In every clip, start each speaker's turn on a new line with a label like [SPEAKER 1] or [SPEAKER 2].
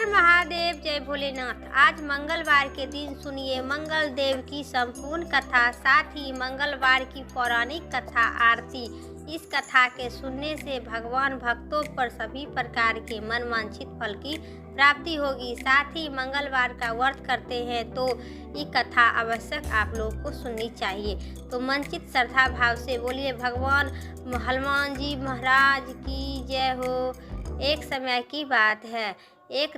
[SPEAKER 1] हर महादेव, जय भोलेनाथ। आज मंगलवार के दिन सुनिए मंगल देव की संपूर्ण कथा, साथ ही मंगलवार की पौराणिक कथा आरती। इस कथा के सुनने से भगवान भक्तों पर सभी प्रकार के मनवांछित फल की प्राप्ति होगी। साथ ही मंगलवार का व्रत करते हैं तो ये कथा आवश्यक आप लोग को सुननी चाहिए। तो मनचित श्रद्धा भाव से बोलिए भगवान हनुमान जी महाराज की जय हो। एक समय की बात है, एक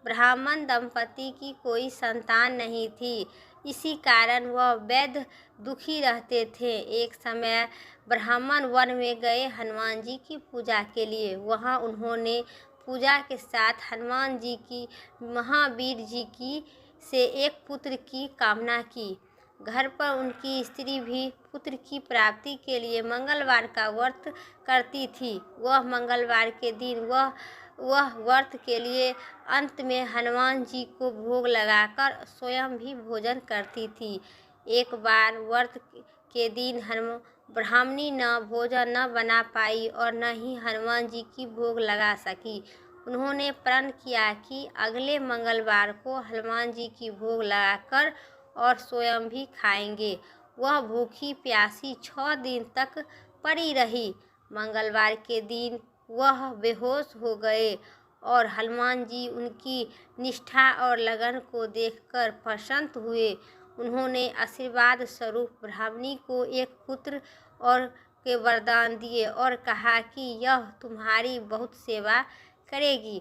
[SPEAKER 1] ब्राह्मण दंपति की कोई संतान नहीं थी। इसी कारण वह बेहद दुखी रहते थे। एक समय ब्राह्मण वन में गए हनुमान जी की पूजा के लिए। वहां उन्होंने पूजा के साथ हनुमान जी की महावीर जी की से एक पुत्र की कामना की। घर पर उनकी स्त्री भी पुत्र की प्राप्ति के लिए मंगलवार का व्रत करती थी। वह मंगलवार के दिन वह व्रत के लिए अंत में हनुमान जी को भोग लगाकर स्वयं भी भोजन करती थी। एक बार व्रत के दिन ब्राह्मणी न भोजन न बना पाई और न ही हनुमान जी की भोग लगा सकी। उन्होंने प्रण किया कि अगले मंगलवार को हनुमान जी की भोग लगाकर और स्वयं भी खाएंगे। वह भूखी प्यासी 6 दिन तक पड़ी रही। मंगलवार के दिन वह बेहोश हो गए और हनुमान जी उनकी निष्ठा और लगन को देखकर प्रसन्न हुए। उन्होंने आशीर्वाद स्वरूप ब्राह्मणी को एक पुत्र और के वरदान दिए और कहा कि यह तुम्हारी बहुत सेवा करेगी।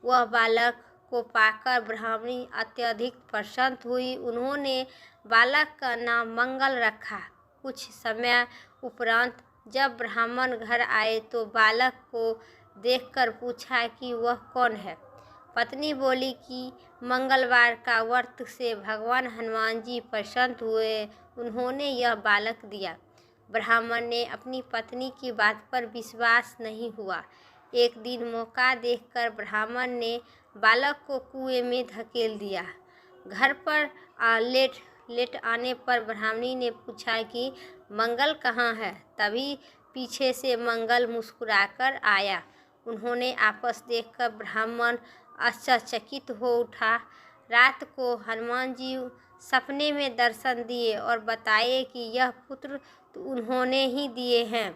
[SPEAKER 1] वह बालक को पाकर ब्राह्मणी अत्यधिक प्रसन्न हुई। उन्होंने बालक का नाम मंगल रखा। कुछ समय उपरांत जब ब्राह्मण घर आए तो बालक को देखकर पूछा कि वह कौन है। पत्नी बोली कि मंगलवार का व्रत से भगवान हनुमान जी प्रसन्न हुए, उन्होंने यह बालक दिया। ब्राह्मण ने अपनी पत्नी की बात पर विश्वास नहीं हुआ। एक दिन मौका देखकर ब्राह्मण ने बालक को कुएं में धकेल दिया। घर पर लेट आने पर ब्राह्मणी ने पूछा कि मंगल कहाँ है। तभी पीछे से मंगल मुस्कुराकर आया। उन्होंने आपस देखकर ब्राह्मण आश्चर्यचकित हो उठा। रात को हनुमान जी सपने में दर्शन दिए और बताए कि यह पुत्र तो उन्होंने ही दिए हैं।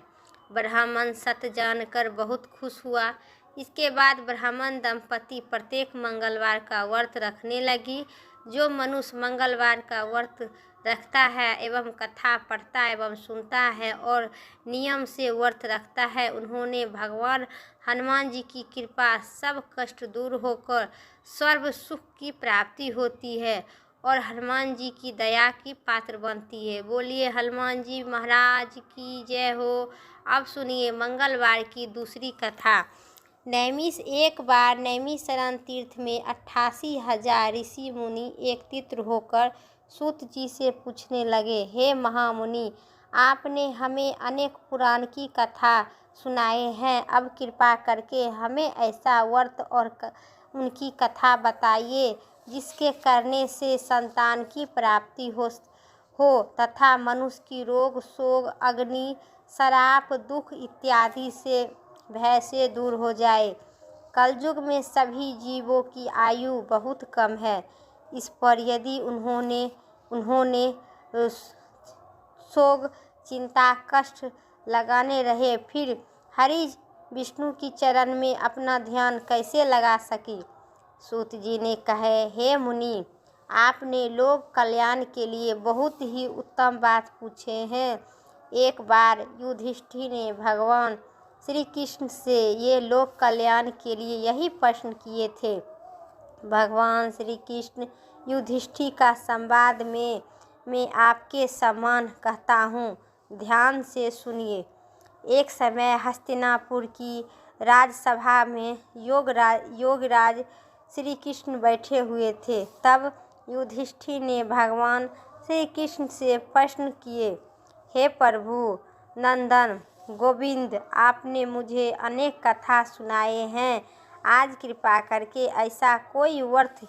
[SPEAKER 1] ब्राह्मण सत्य जानकर बहुत खुश हुआ। इसके बाद ब्राह्मण दंपति प्रत्येक मंगलवार का व्रत रखने लगी। जो मनुष्य मंगलवार का व्रत रखता है एवं कथा पढ़ता एवं सुनता है और नियम से व्रत रखता है, उन्होंने भगवान हनुमान जी की कृपा सब कष्ट दूर होकर सर्व सुख की प्राप्ति होती है और हनुमान जी की दया की पात्र बनती है। बोलिए हनुमान जी महाराज की जय हो। अब सुनिए मंगलवार की दूसरी कथा। एक बार नैमिषारण्य तीर्थ में 88,000 ऋषि मुनि एकत्रित होकर सूत जी से पूछने लगे, हे महामुनि, आपने हमें अनेक पुराण की कथा सुनाए हैं। अब कृपा करके हमें ऐसा व्रत और उनकी कथा बताइए जिसके करने से संतान की प्राप्ति हो तथा मनुष्य की रोग शोक अग्नि श्राप दुख इत्यादि से भय से दूर हो जाए। कलयुग में सभी जीवों की आयु बहुत कम है। इस पर यदि उन्होंने शोक चिंता कष्ट लगाने रहे, फिर हरि विष्णु की चरण में अपना ध्यान कैसे लगा सके। सूत जी ने कहे, हे मुनि, आपने लोक कल्याण के लिए बहुत ही उत्तम बात पूछे हैं। एक बार युधिष्ठिर ने भगवान श्री कृष्ण से ये लोक कल्याण के लिए यही प्रश्न किए थे। भगवान श्री कृष्ण युधिष्ठिर का संवाद में मैं आपके समान कहता हूँ, ध्यान से सुनिए। एक समय हस्तिनापुर की राजसभा में योगराज श्री कृष्ण बैठे हुए थे। तब युधिष्ठिर ने भगवान श्री कृष्ण से प्रश्न किए, हे प्रभु नंदन गोविंद, आपने मुझे अनेक कथा सुनाए हैं। आज कृपा करके ऐसा कोई व्रत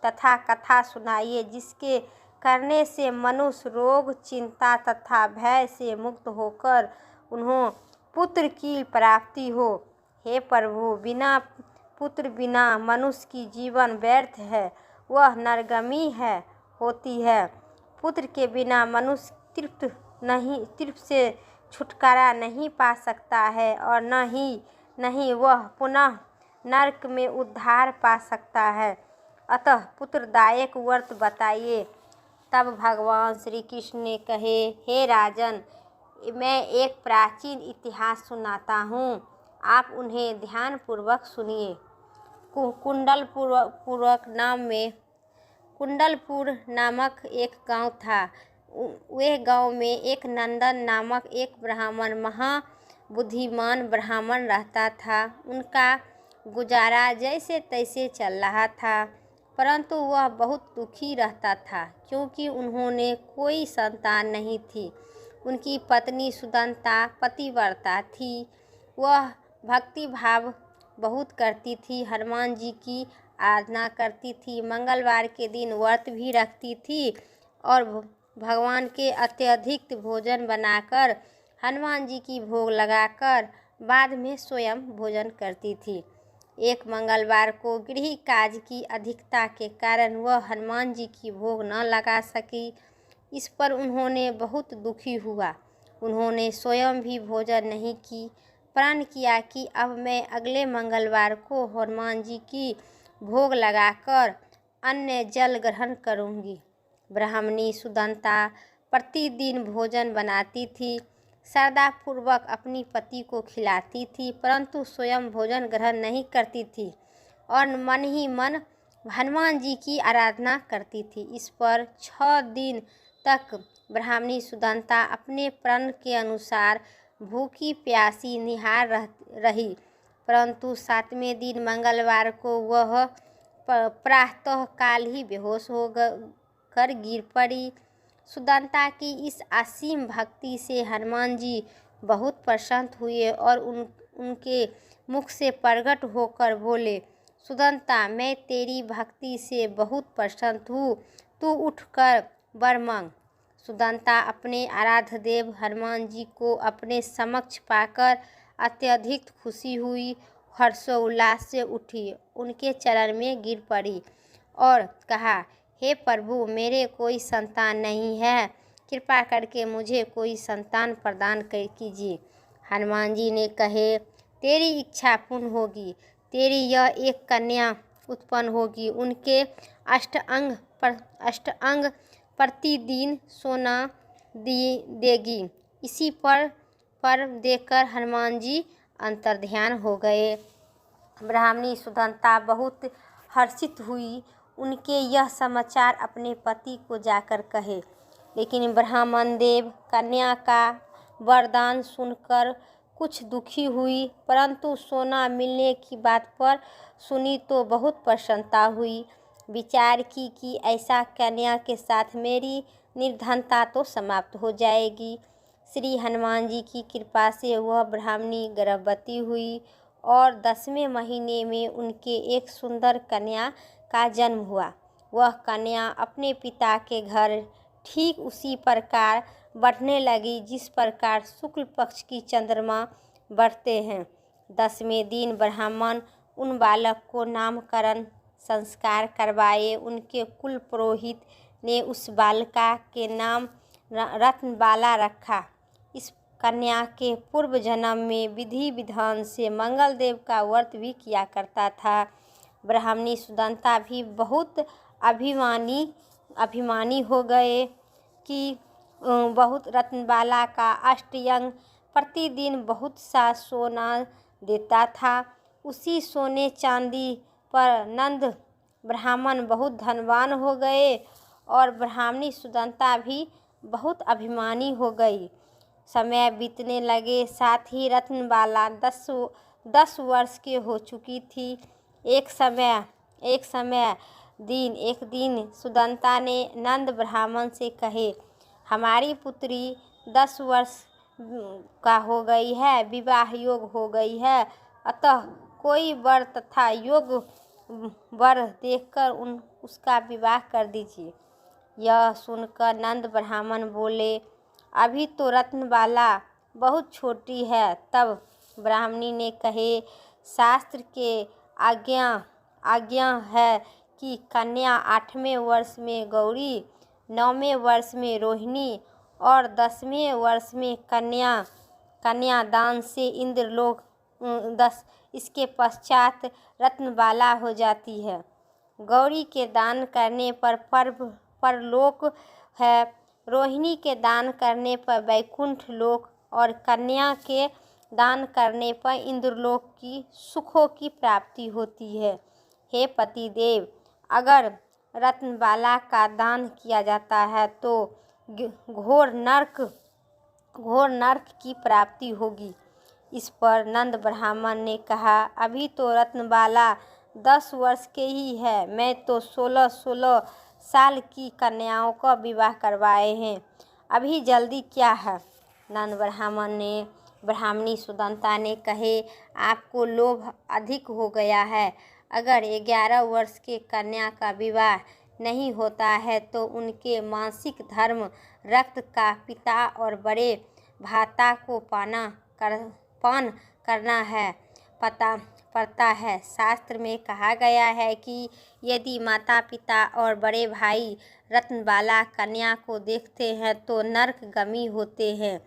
[SPEAKER 1] तथा कथा सुनाइए जिसके करने से मनुष्य रोग चिंता तथा भय से मुक्त होकर उन्हें पुत्र की प्राप्ति हो। हे प्रभु, बिना पुत्र बिना मनुष्य की जीवन व्यर्थ है, वह नरगामी होती है। पुत्र के बिना मनुष्य तृप्त से छुटकारा नहीं पा सकता है और नहीं वह पुनः नरक में उद्धार पा सकता है। अतः पुत्रदायक व्रत बताइए। तब भगवान श्री कृष्ण ने कहे, हे राजन, मैं एक प्राचीन इतिहास सुनाता हूँ, आप उन्हें ध्यानपूर्वक सुनिए। कुंडलपुर नामक एक गांव था। वे गांव में एक नंदन नामक एक ब्राह्मण, महाबुद्धिमान ब्राह्मण रहता था। उनका गुजारा जैसे तैसे चल रहा था, परंतु वह बहुत दुखी रहता था क्योंकि उन्होंने कोई संतान नहीं थी। उनकी पत्नी सुदंता पतिव्रता थी। वह भक्ति भाव बहुत करती थी, हनुमान जी की आराधना करती थी, मंगलवार के दिन व्रत भी रखती थी और भगवान के अत्यधिक भोजन बनाकर हनुमान जी की भोग लगाकर बाद में स्वयं भोजन करती थी। एक मंगलवार को गृह काज की अधिकता के कारण वह हनुमान जी की भोग न लगा सकी। इस पर उन्होंने बहुत दुखी हुआ। उन्होंने स्वयं भी भोजन नहीं की। प्रण किया कि अब मैं अगले मंगलवार को हनुमान जी की भोग लगाकर अन्न जल ग्रहण करूंगी। ब्राह्मणी सुदंता प्रतिदिन भोजन बनाती थी, श्रद्धापूर्वक अपनी पति को खिलाती थी, परंतु स्वयं भोजन ग्रहण नहीं करती थी और मन ही मन हनुमान जी की आराधना करती थी। इस पर 6 दिन तक ब्राह्मणी सुदंता अपने प्रण के अनुसार भूखी प्यासी निहार रही, परंतु 7वें दिन मंगलवार को वह प्रातः काल ही बेहोश कर गिर पड़ी। सुदंता की इस असीम भक्ति से हनुमान जी बहुत प्रसन्न हुए और उनके मुख से प्रकट होकर बोले, सुदंता, मैं तेरी भक्ति से बहुत प्रसन्न हूँ, तू उठकर वर मांग। सुदंता अपने आराध्य देव हनुमान जी को अपने समक्ष पाकर अत्यधिक खुशी हुई, हर्षोल्लास से उठी, उनके चरण में गिर पड़ी और कहा, हे प्रभु, मेरे कोई संतान नहीं है, कृपा करके मुझे कोई संतान प्रदान कीजिए। हनुमान जी ने कहे, तेरी इच्छा पूर्ण होगी, तेरी यह एक कन्या उत्पन्न होगी, उनके अष्टांग प्रतिदिन सोना देगी। इसी पर देकर हनुमान जी अंतर्ध्यान हो गए। ब्राह्मणी सुदंता बहुत हर्षित हुई। उनके यह समाचार अपने पति को जाकर कहे, लेकिन ब्राह्मण देव कन्या का वरदान सुनकर कुछ दुखी हुई, परंतु सोना मिलने की बात पर सुनी तो बहुत प्रसन्नता हुई। विचार की कि ऐसा कन्या के साथ मेरी निर्धनता तो समाप्त हो जाएगी। श्री हनुमान जी की कृपा से वह ब्राह्मणी गर्भवती हुई और 10वें महीने में उनके एक सुंदर कन्या का जन्म हुआ। वह कन्या अपने पिता के घर ठीक उसी प्रकार बढ़ने लगी जिस प्रकार शुक्ल पक्ष की चंद्रमा बढ़ते हैं। 10वें दिन ब्राह्मण उन बालक को नामकरण संस्कार करवाए। उनके कुल पुरोहित ने उस बालिका के नाम रत्नबाला रखा। इस कन्या के पूर्व जन्म में विधि विधान से मंगल देव का व्रत भी किया करता था। ब्राह्मणी सुदंता भी बहुत अभिमानी हो गए कि बहुत रत्नबाला का अष्टयंग प्रतिदिन बहुत सा सोना देता था। उसी सोने चांदी पर नंद ब्राह्मण बहुत धनवान हो गए और ब्राह्मणी सुदंता भी बहुत अभिमानी हो गई। समय बीतने लगे, साथ ही रत्नबाला 10 वर्ष की हो चुकी थी। एक दिन सुदंता ने नंद ब्राह्मण से कहे, हमारी पुत्री 10 वर्ष का हो गई है, विवाह योग हो गई है, अतः कोई वर तथा योग वर देखकर उसका विवाह कर दीजिए। यह सुनकर नंद ब्राह्मण बोले, अभी तो रत्नबाला बहुत छोटी है। तब ब्राह्मणी ने कहे, शास्त्र के आज्ञा आज्ञा है कि कन्या 8वें वर्ष में गौरी, 9वें वर्ष में रोहिणी और 10वें वर्ष में कन्यादान से इंद्रलोक 10 इसके पश्चात रत्नबाला हो जाती है। गौरी के दान करने पर परलोक है, रोहिणी के दान करने पर वैकुंठ लोक और कन्या के दान करने पर इंद्रलोक की सुखों की प्राप्ति होती है। हे पतिदेव, अगर रत्नबाला का दान किया जाता है तो घोर नरक की प्राप्ति होगी। इस पर नंद ब्राह्मण ने कहा, अभी तो रत्नबाला 10 वर्ष के ही है, मैं तो 16 साल की कन्याओं का विवाह करवाए हैं, अभी जल्दी क्या है। नंद ब्राह्मणी सुदंता ने कहे, आपको लोभ अधिक हो गया है। अगर 11 वर्ष के कन्या का विवाह नहीं होता है तो उनके मासिक धर्म रक्त का पिता और बड़े भ्राता को पान करना है पड़ता है। शास्त्र में कहा गया है कि यदि माता पिता और बड़े भाई रत्नबाला कन्या को देखते हैं तो नरकगामी होते हैं।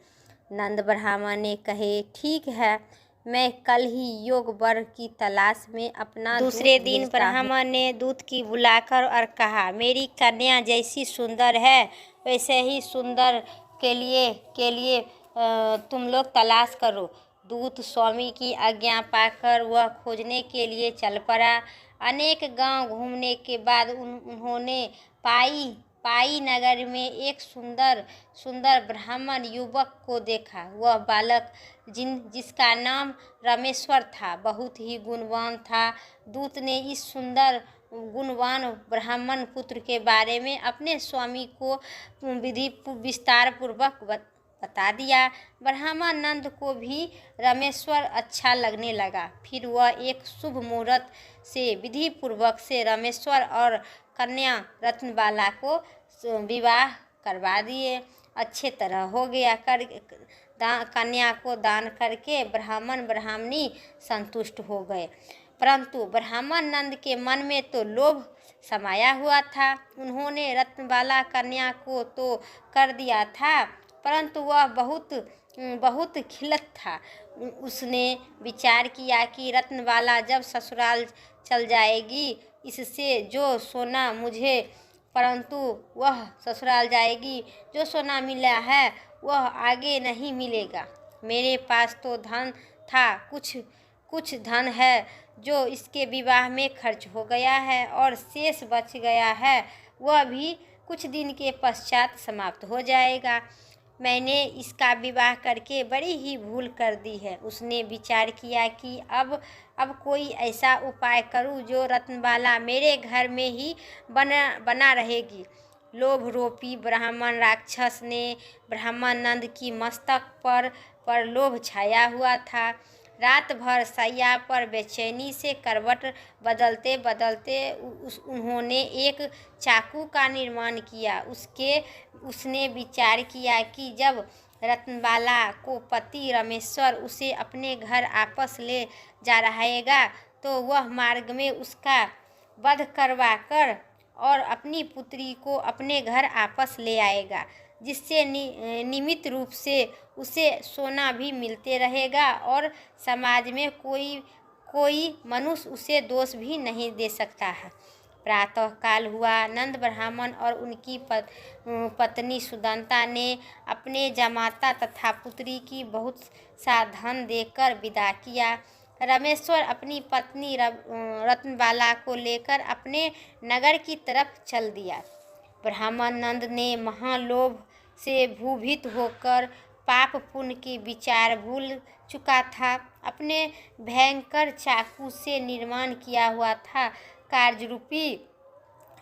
[SPEAKER 1] नंद ब्राह्मण ने कहे, ठीक है, मैं कल ही योग वर की तलाश में अपना दूसरे दिन ब्राह्मण ने दूत की बुलाकर और कहा, मेरी कन्या जैसी सुंदर है वैसे ही सुंदर के लिए तुम लोग तलाश करो। दूत स्वामी की आज्ञा पाकर वह खोजने के लिए चल पड़ा। अनेक गांव घूमने के बाद उन्होंने पाई नगर में एक सुंदर ब्राह्मण युवक को देखा। वह बालक जिसका नाम रामेश्वर था बहुत ही गुणवान था। दूत ने इस सुंदर गुणवान ब्राह्मण पुत्र के बारे में अपने स्वामी को विस्तार पूर्वक बता दिया। ब्राह्मण नंद को भी रामेश्वर अच्छा लगने लगा। फिर वह एक शुभ मुहूर्त से विधि पूर्वक से रामेश्वर और कन्या रत्नबाला को विवाह करवा दिए। अच्छे तरह हो गया। कन्या को दान करके ब्राह्मण ब्राह्मणी संतुष्ट हो गए, परंतु ब्राह्मण नंद के मन में तो लोभ समाया हुआ था। उन्होंने रत्नबाला कन्या को तो कर दिया था, परंतु वह बहुत खिलत था। उसने विचार किया कि रत्नबाला जब ससुराल चल जाएगी इससे जो सोना मुझे परंतु वह ससुराल जाएगी, जो सोना मिला है वह आगे नहीं मिलेगा। मेरे पास तो धन था, कुछ धन है जो इसके विवाह में खर्च हो गया है और शेष बच गया है वह भी कुछ दिन के पश्चात समाप्त हो जाएगा। मैंने इसका विवाह करके बड़ी ही भूल कर दी है। उसने विचार किया कि अब कोई ऐसा उपाय करूं जो रत्नबाला मेरे घर में ही बना रहेगी। लोभ रूपी ब्राह्मण राक्षस ने ब्राह्मण नंद की मस्तक पर लोभ छाया हुआ था। रात भर सैया पर बेचैनी से करवट बदलते उन्होंने एक चाकू का निर्माण किया। उसने विचार किया कि जब रत्नबाला को पति रामेश्वर उसे अपने घर वापस ले जा रहेगा तो वह मार्ग में उसका वध करवाकर और अपनी पुत्री को अपने घर वापस ले आएगा, जिससे नियमित रूप से उसे सोना भी मिलते रहेगा और समाज में कोई मनुष्य उसे दोष भी नहीं दे सकता है। प्रातः काल हुआ। नंद ब्राह्मण और उनकी पत्नी सुदंता ने अपने जमाता तथा पुत्री की बहुत सा धन देकर विदा किया। रामेश्वर अपनी पत्नी रत्नबाला को लेकर अपने नगर की तरफ चल दिया। ब्राह्मण नंद ने महालोभ से भूभीत होकर पाप पुण्य की विचार भूल चुका था। अपने भयंकर चाकू से निर्माण किया हुआ था कार्यरूपी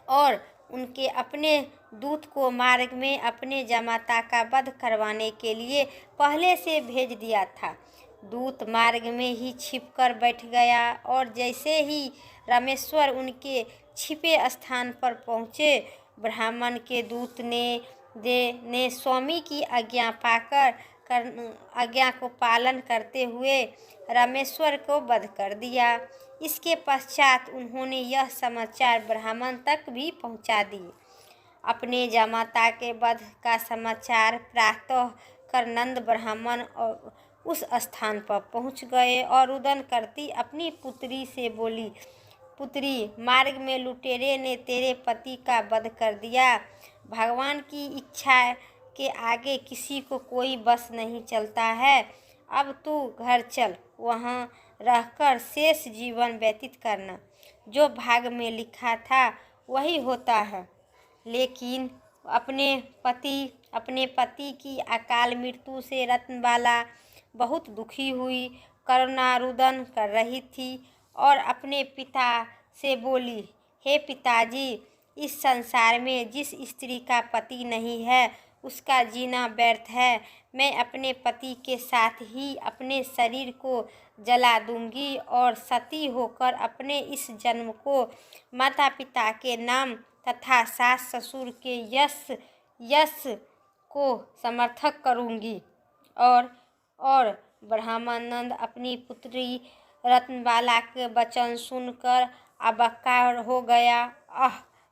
[SPEAKER 1] और उनके अपने दूत को मार्ग में अपने जमाता का वध करवाने के लिए पहले से भेज दिया था। दूत मार्ग में ही छिपकर बैठ गया और जैसे ही रामेश्वर उनके छिपे स्थान पर पहुँचे, ब्राह्मण के दूत ने स्वामी की आज्ञा को पालन करते हुए रामेश्वर को वध कर दिया। इसके पश्चात उन्होंने यह समाचार ब्राह्मण तक भी पहुंचा दिए। अपने जामाता के वध का समाचार प्रातः कर नंद ब्राह्मण और उस स्थान पर पहुंच गए और रुदन करती अपनी पुत्री से बोली, पुत्री, मार्ग में लुटेरे ने तेरे पति का वध कर दिया। भगवान की इच्छा के आगे किसी को कोई बस नहीं चलता है। अब तू घर चल, वहाँ रहकर शेष जीवन व्यतीत करना। जो भाग में लिखा था वही होता है। लेकिन अपने पति की अकाल मृत्यु से रत्नबाला बहुत दुखी हुई, करुणारुदन कर रही थी और अपने पिता से बोली, हे पिताजी, इस संसार में जिस स्त्री का पति नहीं है उसका जीना व्यर्थ है। मैं अपने पति के साथ ही अपने शरीर को जला दूंगी और सती होकर अपने इस जन्म को माता पिता के नाम तथा सास ससुर के यश को समर्थक करूंगी। और ब्रह्मानंद अपनी पुत्री रत्नबाला के वचन सुनकर अबक्का हो गया।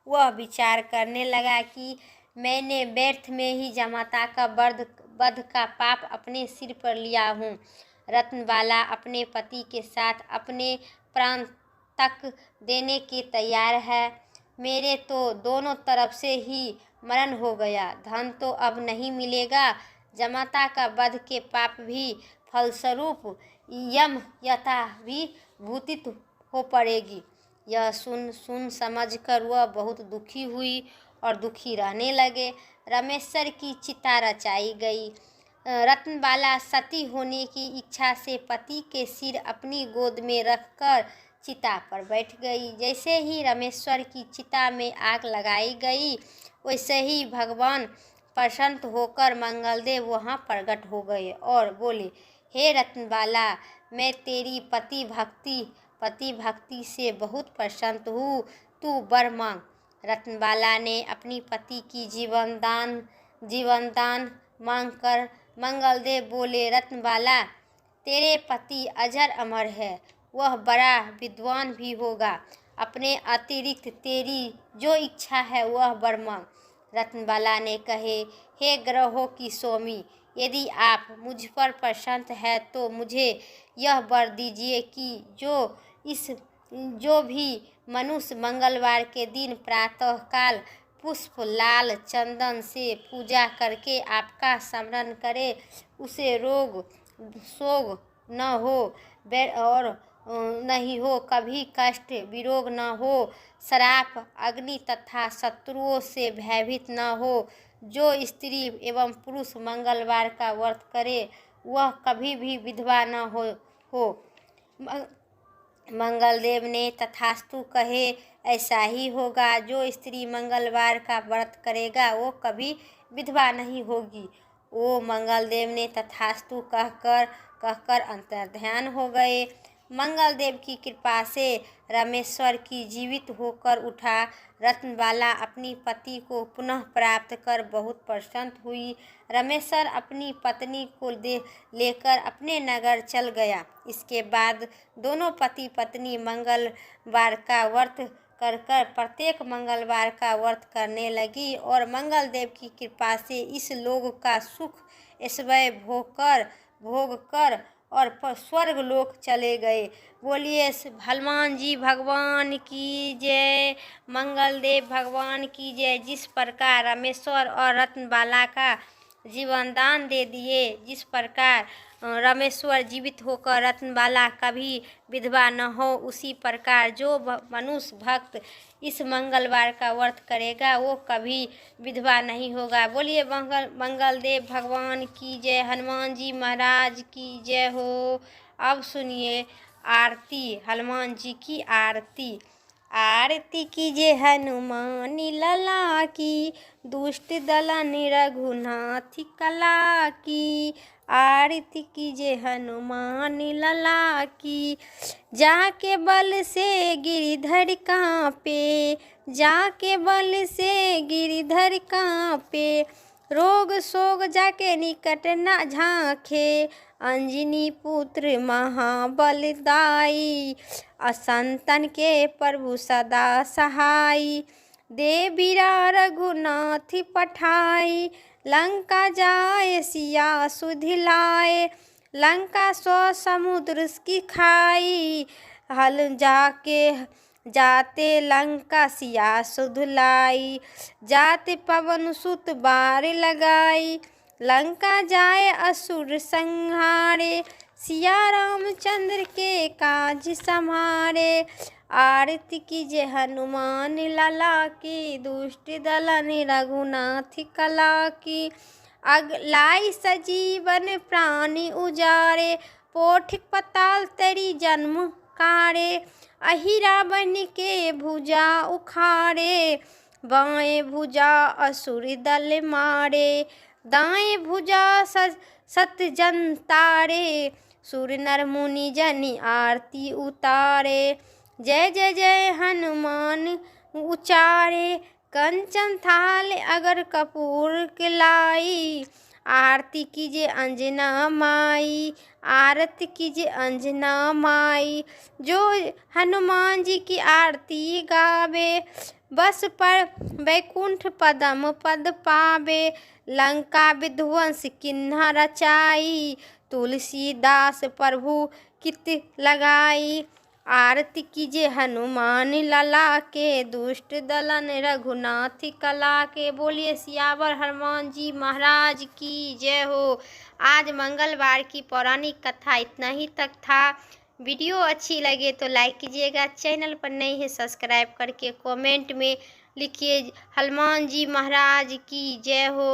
[SPEAKER 1] वह विचार करने लगा कि मैंने व्यर्थ में ही जामाता का वध का पाप अपने सिर पर लिया हूँ। रत्नबाला अपने पति के साथ अपने प्राण तक देने के तैयार है। मेरे तो दोनों तरफ से ही मरण हो गया। धन तो अब नहीं मिलेगा। जामाता का वध के पाप भी फलस्वरूप यम यथा भी भूतित हो पड़ेगी। यह सुन समझकर वह बहुत दुखी हुई और दुखी रहने लगे। रामेश्वर की चिता रचाई गई। रत्नबाला सती होने की इच्छा से पति के सिर अपनी गोद में रखकर चिता पर बैठ गई। जैसे ही रामेश्वर की चिता में आग लगाई गई, वैसे ही भगवान प्रसन्न होकर मंगलदेव वहां प्रकट हो गए और बोले, हे रत्नबाला, मैं तेरी पति भक्ति से बहुत प्रसन्न हूँ। तू वर मांग। रत्नबाला ने अपनी पति की जीवन दान मांगकर मंगलदेव बोले, रत्नबाला, तेरे पति अजर अमर है, वह बड़ा विद्वान भी होगा। अपने अतिरिक्त तेरी जो इच्छा है वह वर मांग। रत्नबाला ने कहे, हे ग्रहों की स्वामी, यदि आप मुझ पर प्रसन्न है तो मुझे यह वर दीजिए कि जो भी मनुष्य मंगलवार के दिन प्रातःकाल पुष्प लाल चंदन से पूजा करके आपका स्मरण करे, उसे रोग शोक न हो और नहीं हो, कभी कष्ट विरोग न हो, श्राप अग्नि तथा शत्रुओं से भयभीत न हो। जो स्त्री एवं पुरुष मंगलवार का व्रत करे वह कभी भी विधवा न हो। मंगलदेव ने तथास्तु कहे, ऐसा ही होगा। जो स्त्री मंगलवार का व्रत करेगा वो कभी विधवा नहीं होगी। वो मंगलदेव ने तथास्तु कहकर अंतर्ध्यान हो गए। मंगलदेव की कृपा से रामेश्वर की जीवित होकर उठा। रत्नबाला अपनी पति को पुनः प्राप्त कर बहुत प्रसन्न हुई। रामेश्वर अपनी पत्नी को लेकर अपने नगर चल गया। इसके बाद दोनों पति पत्नी मंगलवार का व्रत कर प्रत्येक मंगलवार का व्रत करने लगी और मंगलदेव की कृपा से इस लोक का सुख ऐश्वर्य भोग कर और स्वर्ग लोक चले गए। बोलिए हनुमान जी भगवान की जय, मंगलदेव भगवान की जय। जिस प्रकार रामेश्वर और रत्नबाला का जीवन दान दे दिए, जिस प्रकार रामेश्वर जीवित होकर रत्नबाला कभी विधवा न हो, उसी प्रकार जो मनुष्य भक्त इस मंगलवार का व्रत करेगा वो कभी विधवा नहीं होगा। बोलिए मंगलदेव भगवान की जय, हनुमान जी महाराज की जय हो। अब सुनिए आरती, हनुमान जी की आरती। आरती कीजिए हनुमान लला की, दुष्ट दलन रघुनाथ कला की। आरती कीजिए हनुमान लला की, जाके बल से गिरिधर कांपे, जाके बल से गिरिधर कांपे। रोग शोक जाके निकट न झांके, अंजनी पुत्र महाबलदाई, असंतन के प्रभु सदा सहाई। देवीरा रघुनाथ पठाई, लंका जाए सिया सुध लाए। लंका सौ समुद्र की खाई, हल जाके जाते लंका सिया सुध लाई। जाते पवन सुत बार लगाई, लंका जाए असुर संहारे। सिया रामचंद्र के काज समारे, आरती कीजे हनुमान लला की। दुष्ट दलन रघुनाथ कला की, अगलाई सजीवन प्राणी उजारे। पोठ पताल तेरी जन्म कारे, अहि रावण के भुजा उखाड़े। बाएं भुजा असुर दल मारे, दाएं भुजा सत जन तारे। सुर नर मुनि जनि आरती उतारे, जय जय जय हनुमान उचारे। कंचन थाल अगर कपूर लाई, आरती कीजिए अंजना माई। आरती कीजिए अंजना माई। जो हनुमान जी की आरती गावे, बस पर वैकुंठ पदम पद पावे। लंका विध्वंस किन्हा रचाई, तुलसीदास प्रभु कित लगाई। आरती कीजिए हनुमान लला के, दुष्ट दलन रघुनाथ कला के। बोलिए सियावर हनुमान जी महाराज की जय हो। आज मंगलवार की पौराणिक कथा इतना ही तक था। वीडियो अच्छी लगे तो लाइक कीजिएगा, चैनल पर नए हैं सब्सक्राइब करके कमेंट में लिखिए हनुमान जी महाराज की जय हो।